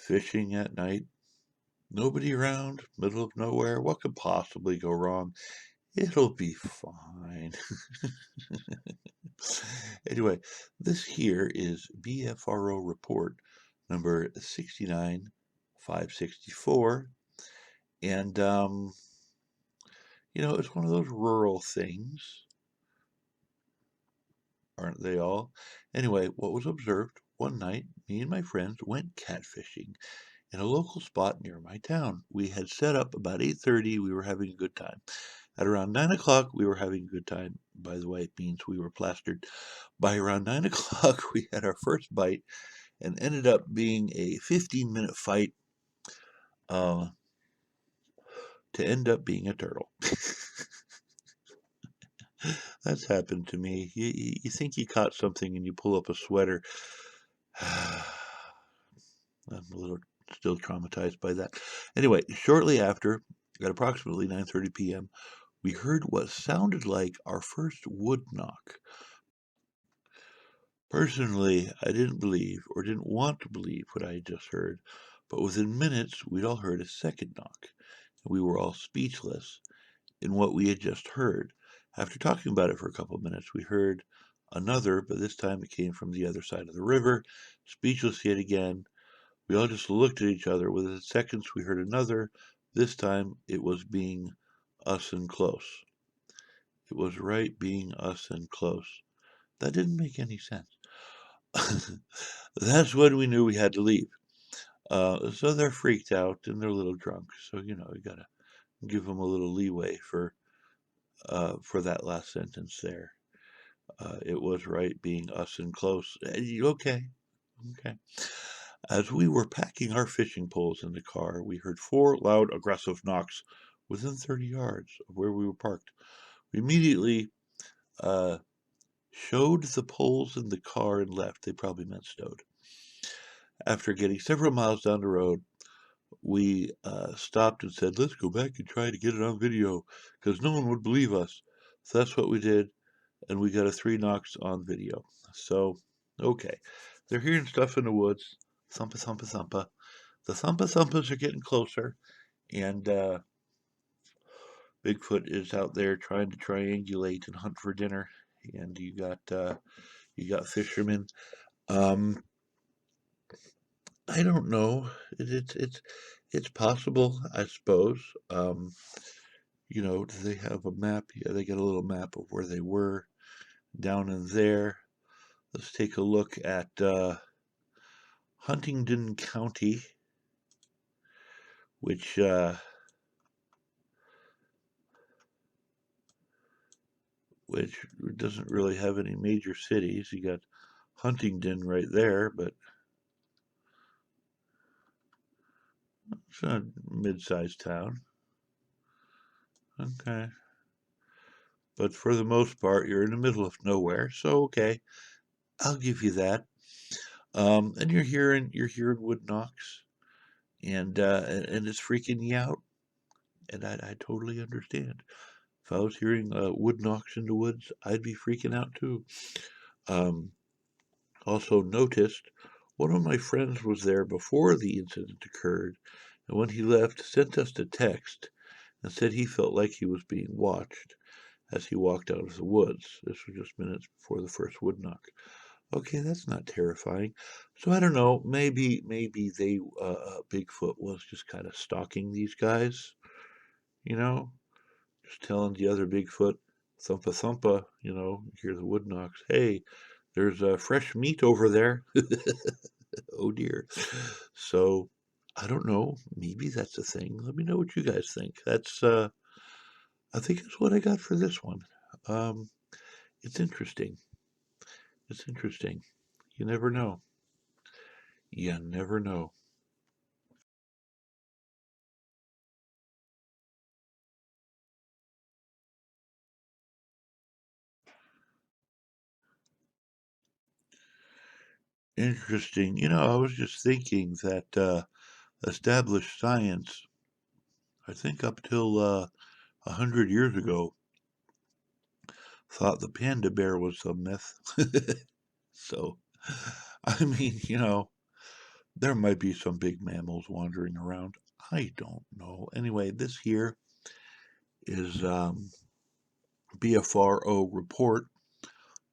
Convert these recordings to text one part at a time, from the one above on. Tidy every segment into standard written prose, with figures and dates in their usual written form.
Fishing at night, nobody around, middle of nowhere. What could possibly go wrong? It'll be fine. Anyway, this here is BFRO report number 69564. And, it's one of those rural things, aren't they all? Anyway, what was observed one night, me and my friends went catfishing in a local spot near my town. We had set up about 8:30. We were having a good time. At around 9 o'clock, we were having a good time. By the way, it means we were plastered. By around 9 o'clock, we had our first bite and ended up being a 15-minute fight to end up being a turtle. That's happened to me. You think you caught something and you pull up a sweater. I'm a little still traumatized by that. Anyway, shortly after, at approximately 9:30 p.m., we heard what sounded like our first wood knock. Personally, I didn't believe or didn't want to believe what I had just heard, but within minutes we'd all heard a second knock, and we were all speechless in what we had just heard. After talking about it for a couple of minutes, we heard another, but this time it came from the other side of the river. Speechless yet again, we all just looked at each other. Within seconds, we heard another. This time, it was being us and close. It was right being us and close. That didn't make any sense. That's when we knew we had to leave. So they're freaked out and they're a little drunk. So, you gotta give them a little leeway for that last sentence there. It was right being us and close. Okay. As we were packing our fishing poles in the car, we heard 4 loud, aggressive knocks within 30 yards of where we were parked. We immediately showed the poles in the car and left. They probably meant stowed. After getting several miles down the road, we stopped and said, let's go back and try to get it on video because no one would believe us. So that's what we did, and we got a 3 knocks on video. So, okay. They're hearing stuff in the woods. Thumpa, thumpa, thumpa. The thumpa thumpas are getting closer, and Bigfoot is out there trying to triangulate and hunt for dinner. And you got fishermen. I don't know. It's possible, I suppose. Do they have a map? Yeah, they got a little map of where they were down in there. Let's take a look at Huntingdon County, which doesn't really have any major cities. You got Huntingdon right there, but it's a mid-sized town. Okay. But for the most part, you're in the middle of nowhere, so okay, I'll give you that. And you're hearing wood knocks, and it's freaking you out, and I totally understand. If I was hearing wood knocks in the woods, I'd be freaking out too. Um, Also noticed one of my friends was there before the incident occurred, and when he left, sent us a text and said he felt like he was being watched as he walked out of the woods. This was just minutes before the first wood knock. Okay, that's not terrifying. So I don't know. Maybe they Bigfoot was just kind of stalking these guys. You know, just telling the other Bigfoot, thumpa thumpa. Hear the wood knocks. Hey, there's fresh meat over there. Oh dear. So I don't know. Maybe that's a thing. Let me know what you guys think. I think that's what I got for this one. Um, it's interesting. It's interesting. You never know. You never know. Interesting. I was just thinking that established science, I think up till 100 years ago, thought the panda bear was a myth. So, I mean, There might be some big mammals wandering around. I don't know. Anyway, this here is BFRO report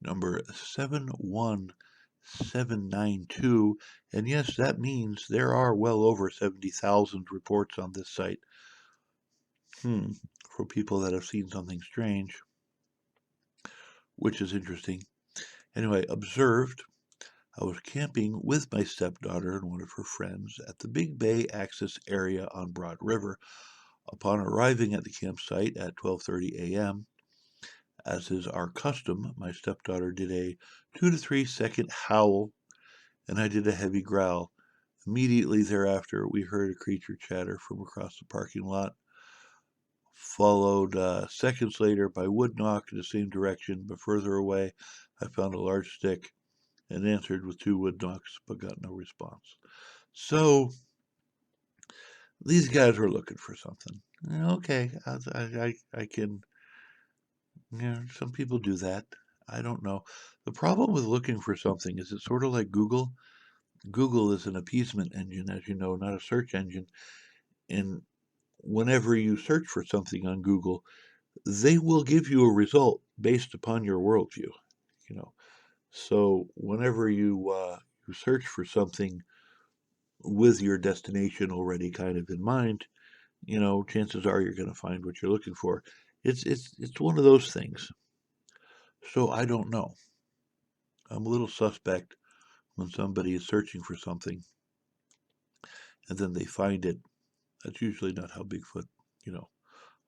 number 71792. And yes, that means there are well over 70,000 reports on this site. For people that have seen something strange, which is interesting. Anyway, observed. I was camping with my stepdaughter and one of her friends at the Big Bay Access area on Broad River. Upon arriving at the campsite at 12:30 a.m., as is our custom, my stepdaughter did a 2 to 3 second howl, and I did a heavy growl. Immediately thereafter, we heard a creature chatter from across the parking lot, followed seconds later by wood knock in the same direction, but further away. I found a large stick and answered with 2 wood knocks, but got no response. So these guys were looking for something. Okay, I can. Yeah, some people do that. I don't know. The problem with looking for something is it's sort of like Google. Google is an appeasement engine, as you know, not a search engine. And whenever you search for something on Google, they will give you a result based upon your worldview. You know, so whenever you search for something with your destination already kind of in mind, chances are you're going to find what you're looking for. It's one of those things. So I don't know. I'm a little suspect when somebody is searching for something and then they find it. That's usually not how Bigfoot, you know,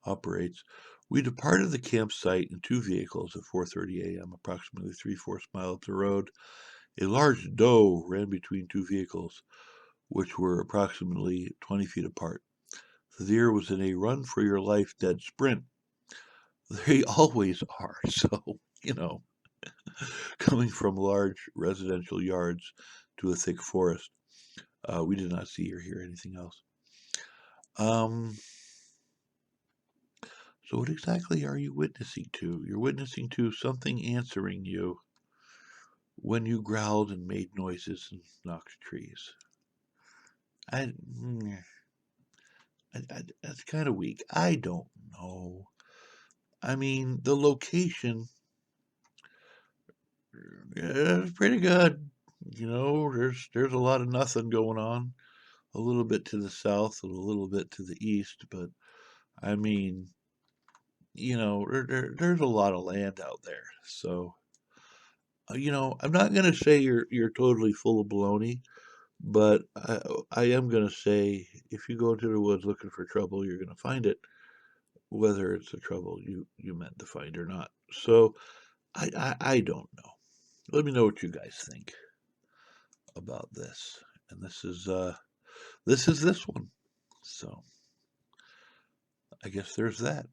operates. We departed the campsite in 2 vehicles at 4:30 a.m., approximately 3/4 mile up the road. A large doe ran between 2 vehicles, which were approximately 20 feet apart. The deer was in a run for your life dead sprint. They always are. So, coming from large residential yards to a thick forest. We did not see or hear anything else. So what exactly are you witnessing to? You're witnessing to something answering you when you growled and made noises and knocked trees. Mm, that's kind of weak. I don't know. I mean, the location is pretty good. There's a lot of nothing going on. A little bit to the south and a little bit to the east, but I mean, there's a lot of land out there. So, I'm not going to say you're totally full of baloney, but I am going to say if you go into the woods looking for trouble, you're going to find it, whether it's the trouble you meant to find or not. So, I don't know. Let me know what you guys think about this. And this is this one. So, I guess there's that.